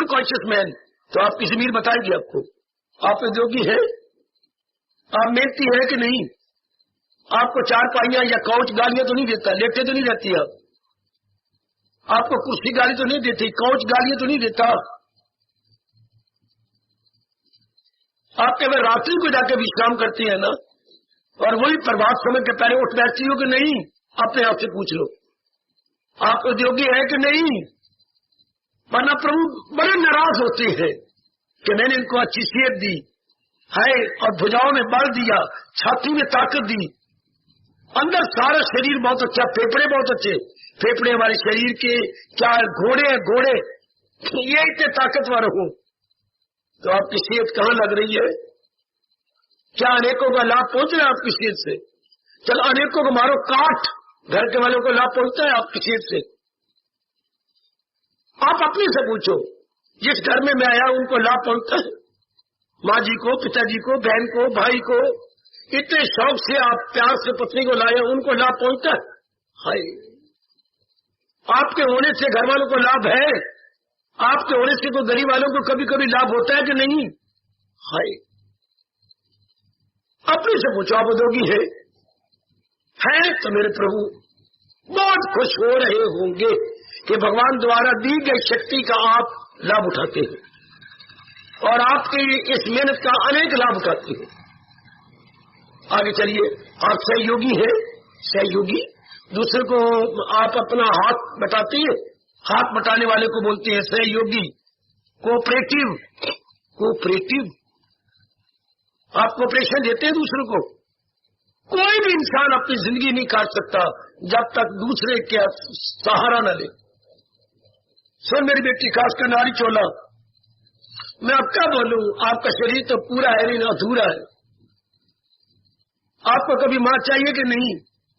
conscious man. तो आपकी जमीर बताएगी आपको आप उद्योगी है, आप मेहनती है कि नहीं। आपको चार पाइयां या काउच गालियां तो नहीं देता, लेटे तो नहीं रहती आप, आपको कुर्सी गाली तो नहीं देती, काउच गालियां तो नहीं देता। आप केवल रात्रि को जाके विश्राम करती है ना, और वही प्रभात समय के पहले उठ बैठती हो कि नहीं, अपने आप से पूछ लो आप उद्योगी है कि नहीं। वरना प्रभु बड़े नाराज होते हैं कि मैंने इनको अच्छी सेहत दी है और भुजाओं में बल दिया, छाती में ताकत दी, अंदर सारा शरीर बहुत अच्छा, फेफड़े बहुत अच्छे, फेफड़े हमारे शरीर के क्या घोड़े हैं, घोड़े ये इतने ताकतवर हो, तो आपकी सेहत कहाँ लग रही है? क्या अनेकों का लाभ पहुंच रहा है आपकी सेहत से? चलो अनेकों को मारो काट, घर के वालों को लाभ पहुंचता है आपकी सेहत से? आप अपने से पूछो, जिस घर में मैं आया उनको लाभ पहुंचता है? माँ जी को, पिताजी को, बहन को, भाई को, इतने शौक से आप प्यार से पत्नी को लाए, उनको लाभ पहुंचता है? हाय, आपके होने से घर वालों को लाभ है? आपके होने से कोई गरीब वालों को कभी कभी लाभ होता है कि नहीं? हाय, अपने से पूछो आप उद्योगी है तो मेरे प्रभु बहुत खुश हो रहे होंगे कि भगवान द्वारा दी गई शक्ति का आप लाभ उठाते हैं और आपके इस मेहनत का अनेक लाभ उठाते हैं। आगे चलिए, आप सहयोगी है, सहयोगी दूसरे को आप अपना हाथ बटाते हैं, हाथ बटाने वाले को बोलते हैं सहयोगी। कोऑपरेटिव, कोऑपरेटिव, आप कोऑपरेशन देते हैं दूसरे को। कोई भी इंसान अपनी जिंदगी नहीं काट सकता जब तक दूसरे के सहारा न ले। सुन मेरी बेटी, खासकर नारी चोला, मैं अब क्या बोलूं, आपका शरीर तो पूरा है नहीं, अधूरा है। आपको कभी मां चाहिए कि नहीं?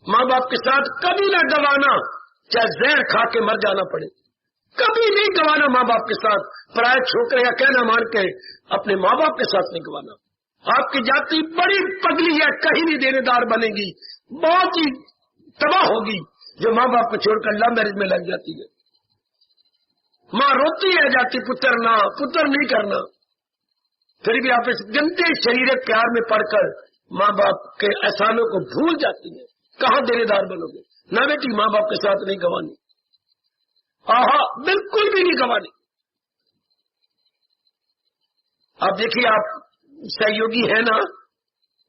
माँ बाप के साथ कभी ना गवाना, चाहे जहर खा के मर जाना पड़े, कभी नहीं गवाना माँ बाप के साथ। पराये छोकरे या कहना मान के अपने माँ बाप के साथ नहीं गवाना। आपकी जाति बड़ी पगली है, कहीं नहीं देनेदार बनेगी, बहुत ही तबाह होगी जो माँ बाप को छोड़कर लव मैरिज में लग जाती है। माँ रोती है जाती पुत्र ना, पुत्र नहीं करना, फिर भी आप इस गंदे शरीर प्यार में पड़कर माँ बाप के एहसानों को भूल जाती है। कहाँ देनेदार बनोगे? ना बेटी, माँ बाप के साथ नहीं गवानी, आहा बिल्कुल भी नहीं गवानी। आप देखिए, आप सहयोगी है ना,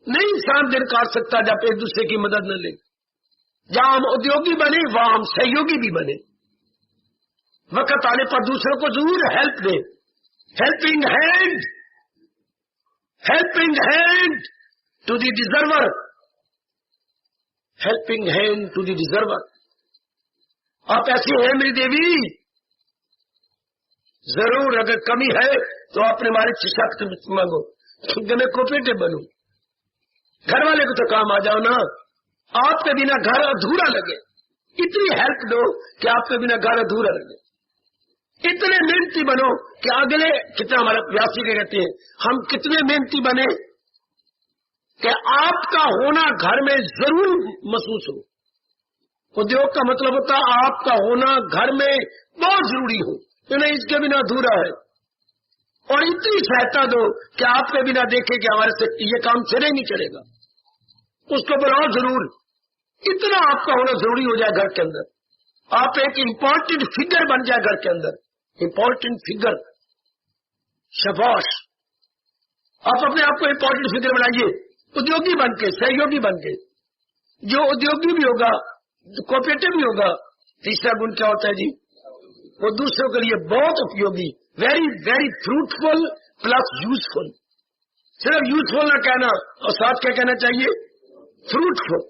नहीं इंसान दिन काट सकता जब एक दूसरे की मदद न ले। जहां हम उद्योगी बने वहां हम सहयोगी भी बने। वक्त आने पर दूसरों को जरूर हेल्प दे। Helping hand, helping hand to the deserver, helping hand to the deserver. आप ऐसी हैं मेरी देवी? जरूर, अगर कमी है तो अपने मालिक से सख्त मांगो कि मैं कोऑपरेटिव बनूं। घर वाले को तो काम आ जाओ ना, आपके बिना घर अधूरा लगे। इतनी हेल्प दो कि आपके बिना घर अधूरा लगे। इतने मेहनती बनो कि अगले, कितना हमारा व्यासी के कहते हैं, हम कितने मेहनती बने कि आपका होना घर में जरूर महसूस हो। उद्योग का मतलब होता है आपका होना घर में बहुत जरूरी हो, तो नहीं इसके बिना अधूरा है। और इतनी सहायता दो कि आपके बिना देखे कि हमारे से ये काम सिरे नहीं चलेगा, उसको बनाओ जरूर। इतना आपका होना जरूरी हो जाए घर के अंदर, आप एक इम्पोर्टेंट फिगर बन जाए घर के अंदर, इम्पोर्टेंट फिगर। शाबाश, आप अपने आप को इम्पोर्टेंट फिगर बनाइए, उद्योगी बन के, सहयोगी बन के। जो उद्योगी भी होगा, कोऑपरेटिव भी होगा, तीसरा गुण क्या होता है जी? वो दूसरों के लिए बहुत उपयोगी, very very fruitful plus useful. सिर्फ यूजफुल ना कहना, और साथ क्या कहना चाहिए? फ्रूटफुल।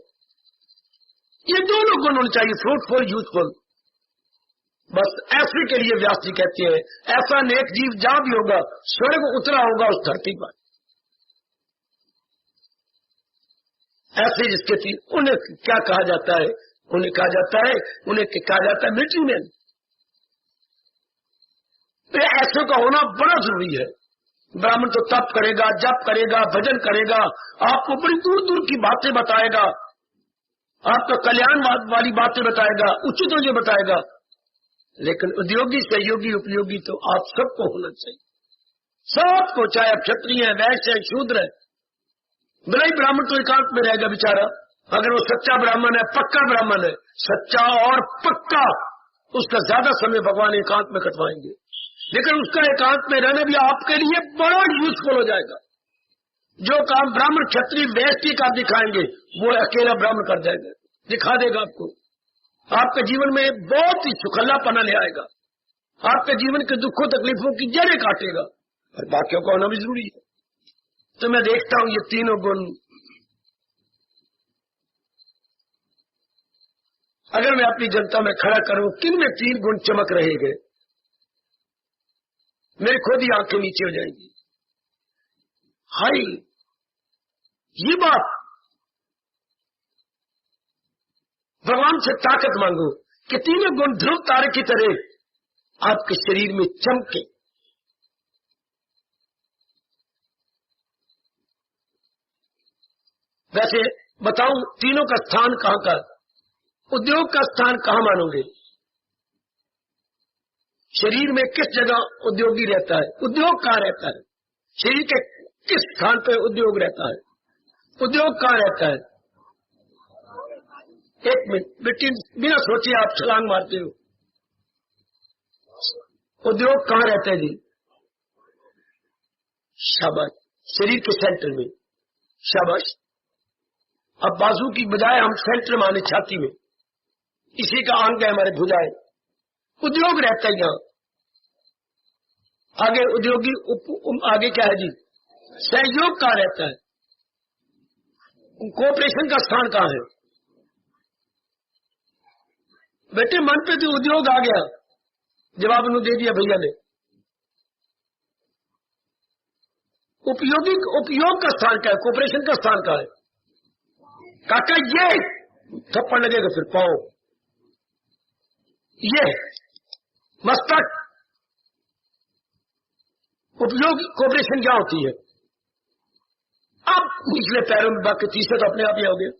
ये दोनों गुण होने चाहिए, फ्रूटफुल, यूजफुल। बस ऐसे के लिए व्यास जी कहते हैं, ऐसा नेक जीव जहां भी होगा स्वर्ग उतरा होगा उस धरती पर। ऐसे जिसके उन्हें क्या कहा जाता है? उन्हें कहा जाता है मिलिट्री मैन। तो ऐसे का होना बड़ा जरूरी है। ब्राह्मण तो तप करेगा, जप करेगा, भजन करेगा, आपको बड़ी दूर दूर की बातें बताएगा, आपको कल्याण वाली बातें बताएगा, उचित ये बताएगा। लेकिन उद्योगी, सहयोगी, उपयोगी तो आप सबको होना चाहिए, सबको, चाहे आप क्षत्रिय है, वैश्य है, शूद्र है। भले ही ब्राह्मण तो एकांत में रहेगा बेचारा, अगर वो सच्चा ब्राह्मण है, पक्का ब्राह्मण है, सच्चा और पक्का, उसका ज्यादा समय भगवान एकांत में कटवाएंगे। लेकिन उसका एकांत में रहना भी आपके लिए बड़ा यूजफुल हो जाएगा। जो काम ब्राह्मण, क्षत्रिय, वैश्य का दिखाएंगे, वो अकेला ब्राह्मण कर जाएगा, दिखा देगा आपको। आपके जीवन में बहुत ही सुखल्लापना ले आएगा, आपके जीवन के दुखों तकलीफों की जड़ें काटेगा, और बाकियों का होना भी जरूरी है। तो मैं देखता हूं ये तीनों गुण, अगर मैं अपनी जनता में खड़ा करूं, किन में 3 गुण चमक रहेंगे, मेरी खुद ही आंखें नीचे हो जाएंगी। हाय, ये बात भगवान से ताकत मांगो कि तीनों गुण ध्रुव तारे की तरह आपके शरीर में चमके। वैसे बताऊं, तीनों का स्थान कहां का? उद्योग का स्थान कहां मानोगे? शरीर में किस जगह उद्योगी रहता है? उद्योग कहां रहता है? शरीर के किस स्थान पर उद्योग रहता है? उद्योग कहां रहता है? एक मिनट बेटी, बिना सोचे आप छलांग मारते हो। उद्योग कहां रहता है जी? शाबाश, शरीर के सेंटर में, शाबाश। अब बाजू की बजाय हम सेंटर माने छाती में, इसी का अंग है हमारे भुजाएं। उद्योग रहता है यहाँ। आगे उद्योगी आगे क्या है जी? सहयोग कहां रहता है? कोऑपरेशन का स्थान कहां है? बेटे मन पे तो उद्योग आ गया, जवाब उन्होंने दे दिया भैया ने। उपयोग का स्थान क्या है? कोऑपरेशन का स्थान कहां है? काका ये थप्पड़ लगेगा फिर पाओ, ये मस्तक। उपयोग कोऑपरेशन क्या होती है? अब निचले पैरों में बाकी तीसरे तो अपने आप ही हो गए।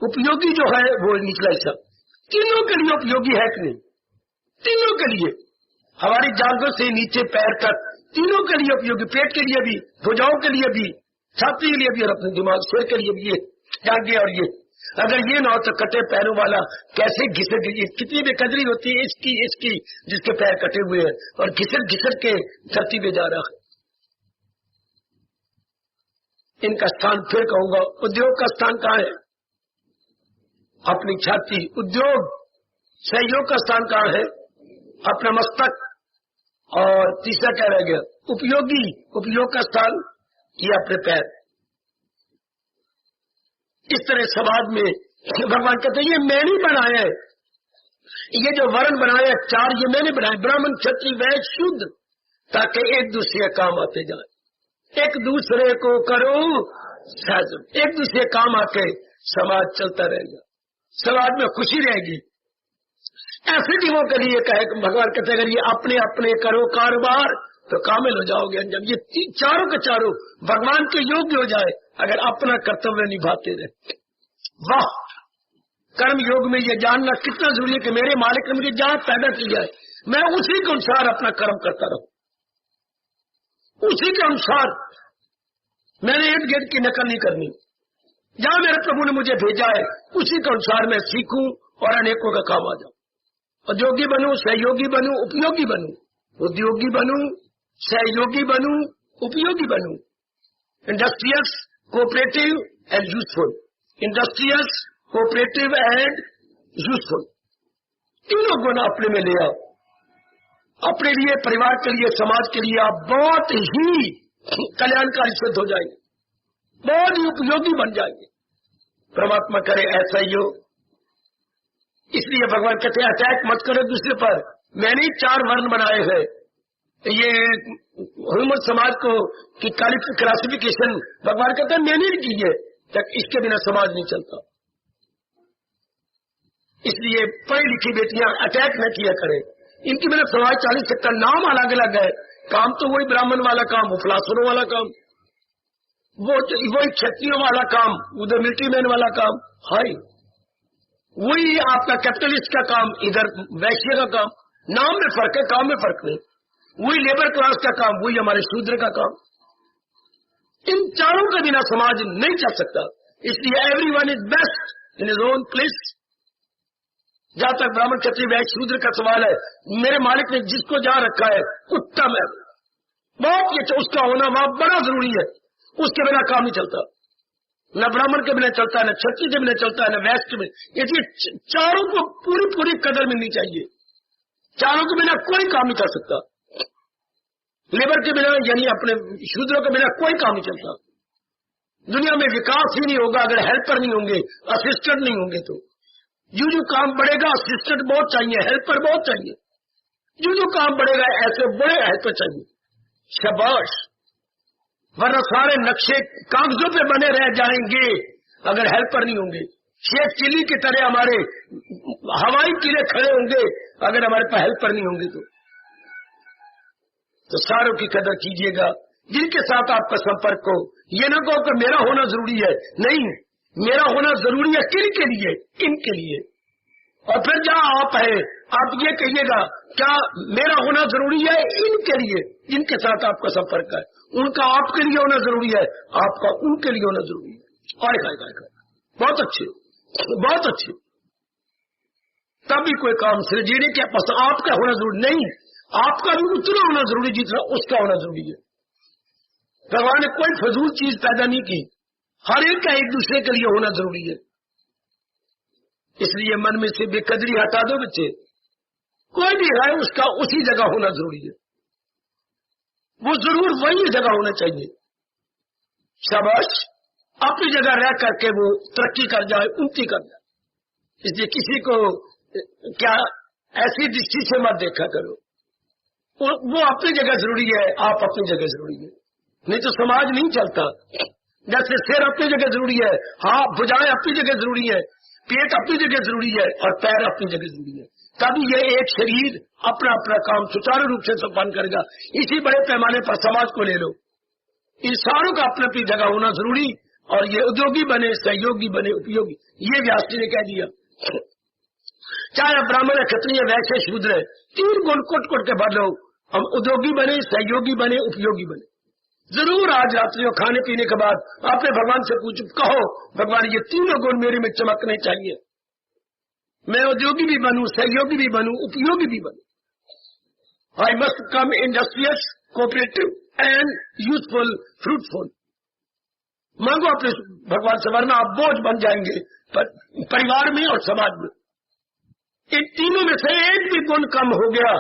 उपयोगी जो है वो निचला हिस्सा, तीनों के लिए उपयोगी है कि नहीं? तीनों के लिए, हमारी जांघों से नीचे पैर तक, तीनों के लिए उपयोगी। पेट के लिए भी, भुजाओं के लिए भी, छाती के लिए भी, और अपने दिमाग, सिर के लिए भी, ये जांघें और ये। अगर ये ना हो तो कटे पैरों वाला कैसे घिसर, कितनी बेकदरी होती है इसकी जिसके पैर कटे हुए हैं और घिसर के धरती पे जा रहा है। इनका स्थान फिर कहूंगा, उद्योग का स्थान कहां है? अपनी छाती। उद्योग, सहयोग का स्थान कहां है? अपना मस्तक। और तीसरा क्या रह गया? उपयोगी। उपयोग का स्थान ये अपने पैर। इस तरह समाज में भगवान कहते हैं ये मैंने बनाया है, ये जो वर्ण बनाया 4 ये मैंने बनाए, ब्राह्मण, क्षत्रिय, वैश्य, शूद्र, ताकि एक दूसरे के काम आते जाए, एक दूसरे को करो सहज, एक दूसरे काम आके समाज चलता रहेगा, समाज में खुशी रहेगी। ऐसे जीवों के लिए कहे भगवान कहते हैं अगर ये अपने अपने करो कारोबार तो कामिल हो जाओगे। जब ये चारों के चारों भगवान के योग्य हो जाए, अगर अपना कर्तव्य निभाते रहे। वाह, कर्म योग में ये जानना कितना जरूरी है कि मेरे मालिक ने मुझे जहां पैदा किया है, मैं उसी के अनुसार अपना कर्म करता रहूं, उसी के अनुसार। मैंने इर्द गिर्द की नकल नहीं करनी। जहां मेरे प्रभु ने मुझे भेजा है उसी के अनुसार मैं सीखूं और अनेकों का काम आ जाऊं। उद्योगी बनूं, सहयोगी बनूं, उपयोगी बनूं। उद्योगी बनूं, सहयोगी बनूं, उपयोगी बनूं। Industrious, cooperative and useful. Industrious, cooperative and useful, तीनों गुण अपने में ले आओ। अपने लिए, परिवार के लिए, समाज के लिए आप बहुत ही कल्याणकारी सिद्ध हो जाएंगे, बहुत ही उपयोगी बन जाएंगे। परमात्मा करे ऐसा ही हो। इसलिए भगवान कहते हैं अटैक मत करो दूसरे पर। मैंने 4 वर्ण बनाए हैं। ये ह्यूमन समाज को की क्लासिफिकेशन भगवान कहते हैं मैंने नहीं की है, तक इसके बिना समाज नहीं चलता। اس لیے پڑھی لکھی بیٹیاں اٹیک نہ کیا کریں. ان کی میں نے سوائے 40 تک کا نام الگ الگ ہے. کام تو وہی برہمن والا کام، وہ فلاسفروں والا کام، وہی چھتریوں والا کام، ادھر ملٹری مین والا کام، ہائی وہی آپ کا کیپٹلسٹ کا کام، ادھر ویشیہ کا کام. نام میں فرق ہے، کام میں فرق نہیں. وہی لیبر کلاس کا کام، وہی ہمارے شودر کا کام. ان چاروں کے بنا سماج نہیں چل سکتا. اس لیے every one is best in his own place. جہاں تک براہمن کھتری ویشیہ شودر کا سوال ہے، میرے مالک نے جس کو جہاں رکھا ہے اتم ہے، بہت یہ اس کا ہونا وہاں بڑا ضروری ہے. اس کے بنا کام نہیں چلتا، نہ براہمن کے بنا چلتا ہے، نہ چھتری کے بنا چلتا ہے، نہ ویسٹ میں. یہ چاروں کو پوری پوری قدر ملنی چاہیے. چاروں کے بنا کوئی کام نہیں کر سکتا. لیبر کے بنا یعنی اپنے شودروں کے بنا کوئی کام نہیں چلتا. دنیا میں وکاس ہی نہیں ہوگا اگر ہیلپر نہیں ہوں گے، اسسٹنٹ نہیں ہوں گے. تو جو کام بڑھے گا اسسٹنٹ بہت چاہیے، ہیلپر بہت چاہیے. جو کام بڑھے گا ایسے بڑے ہیلپر چاہیے. شاباش. ورنہ سارے نقشے کاغذوں پہ بنے رہ جائیں گے اگر ہیلپر نہیں ہوں گے. شیخ چلی کی طرح ہمارے ہوائی قلعے کھڑے ہوں گے اگر ہمارے پاس ہیلپر نہیں ہوں گے. تو ساروں کی قدر کیجیے گا جن کے ساتھ آپ کا سمپرک ہو. یہ نہ کہو کہ میرا ہونا ضروری ہے. نہیں، میرا ہونا ضروری ہے کن کے لیے؟ ان کے لیے. اور پھر جہاں آپ ہے آپ یہ کہیے گا کیا میرا ہونا ضروری ہے ان کے لیے جن کے ساتھ آپ کا سمپرک ہے. ان کا آپ کے لیے ہونا ضروری ہے، آپ کا ان کے لیے ہونا ضروری ہے. بہت اچھے، بہت اچھے. تبھی کوئی کام سرجینے کے پاس آپ کا ہونا ضروری نہیں. آپ کا بھی اتنا ہونا ضروری جتنا اس کا ہونا ضروری ہے. بھگوان نے کوئی فضول چیز پیدا نہیں کی. ہر ایک کا ایک دوسرے کے لیے ہونا ضروری ہے. اس لیے من میں سے بے قدری ہٹا دو بچے. کوئی بھی ہے اس کا اسی جگہ ہونا ضروری ہے. وہ ضرور وہی جگہ ہونا چاہیے. شاباش. اپنی جگہ رہ کر کے وہ ترقی کر جائے، انتی کر جائے. اس لیے کسی کو کیا ایسی دೃಷ್ٹی سے مت دیکھا کرو. وہ اپنی جگہ ضروری ہے، آپ اپنی جگہ ضروری ہے. نہیں تو سماج نہیں چلتا. جیسے سر اپنی جگہ ضروری ہے، ہاتھ بھجائیں اپنی جگہ ضروری ہے، پیٹ اپنی جگہ ضروری ہے، اور پیر اپنی جگہ ضروری ہے. تب یہ ایک شریر اپنا اپنا کام سچارو روپ سے سمپن کرے گا. اسی بڑے پیمانے پر سماج کو لے لو. انسانوں کا اپنی اپنی جگہ ہونا ضروری، اور یہ ادیوگی بنے، سہیوگی بنے، اپیوگی. یہ ویاس جی نے کہہ دیا. چاہے براہمن ہے، کھتری ہے، ویشیہ شودر ہے، 3 گن کٹ کٹ کے بھر لو. ہم ادیوگی بنے، سہیوگی بنے، اپیوگی بنے. ضرور آج راتریوں کھانے پینے کے بعد آپ نے بھگوان سے پوچھو، کہو بھگوان یہ تینوں گن میرے میں چمکنے چاہیے. میں ادیوگی بھی بنوں، سہیوگی بھی بنوں، اپیوگی بھی بنوں. I must come industries, cooperative and useful, fruitful. مانگو اپنے بھگوان سے، ورنہ آپ بوجھ بن جائیں گے پریوار میں اور سماج میں. ان تینوں میں سے ایک بھی گن کم ہو گیا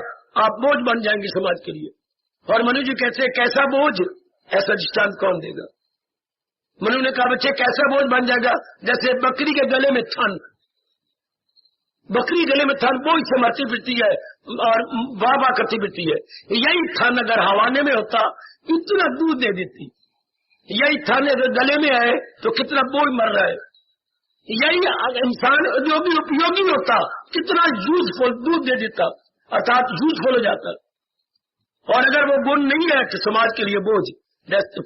آپ بوجھ بن جائیں گے سماج کے لیے. اور منو جی کہتے ہیں کیسا بوجھ؟ ایسا دشتانت کون دے گا؟ منو نے کہا بچے کیسا بوجھ بن جائے گا؟ جیسے بکری کے گلے میں تھن. بکری گلے میں تھن بوجھ سے مرتی پھرتی ہے اور واہ واہ کرتی پھرتی ہے. یہی تھن اگر حوانے میں ہوتا اتنا دودھ دے دیتی. یہی تھن اگر گلے میں ہے تو کتنا بوجھ مر رہا ہے. یہی انسان جو بھی اپیوگی ہوتا کتنا یوزفل دودھ دے دیتا، ارتھات یوزفل ہو جاتا. اور اگر وہ گن نہیں ہے تو سماج کے لیے بوجھ.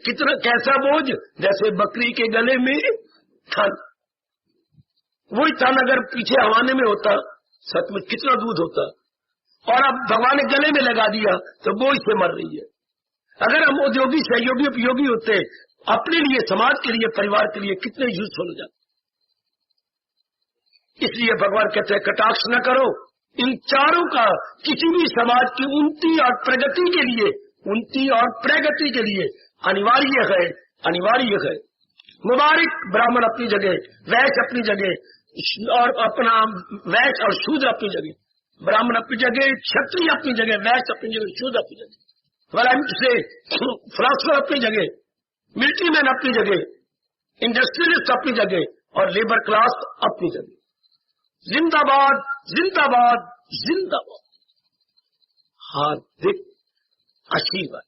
کتنا کیسا بوجھ؟ جیسے بکری کے گلے میں تھن. وہی تھن اگر پیچھے حوانے میں ہوتا سچ میں کتنا دودھ ہوتا. اور اب بھگوان نے گلے میں لگا دیا تو بوجھ سے مر رہی ہے. اگر ہم ادیوگی، سہیوگی، اپیوگی ہوتے اپنے لیے، سماج کے لیے، پریوار کے لیے کتنے یوزفل ہو جاتے. اس لیے بھگوان کہتے ہیں کٹاکش نہ کرو. ان چاروں کا کسی بھی سماج کی انتی اور پرگتی کے لیے، انتی اور پرگتی کے لیے انیواریہ ہے، انیواریہ ہے. مبارک براہمن اپنی جگہ، ویش اپنی جگہ، اور اپنا ویش اور شودر اپنی جگہ. براہمن اپنی جگہ، چھتری اپنی جگہ، ویش اپنی جگہ، شودر اپنی جگہ. سے فلاسفر اپنی جگہ، ملٹری مین اپنی جگہ، انڈسٹریلسٹ اپنی جگہ، اور لیبر کلاس اپنی جگہ. زندہ باد، زندہ باد، زندہ باد. ہاردک آشیرواد.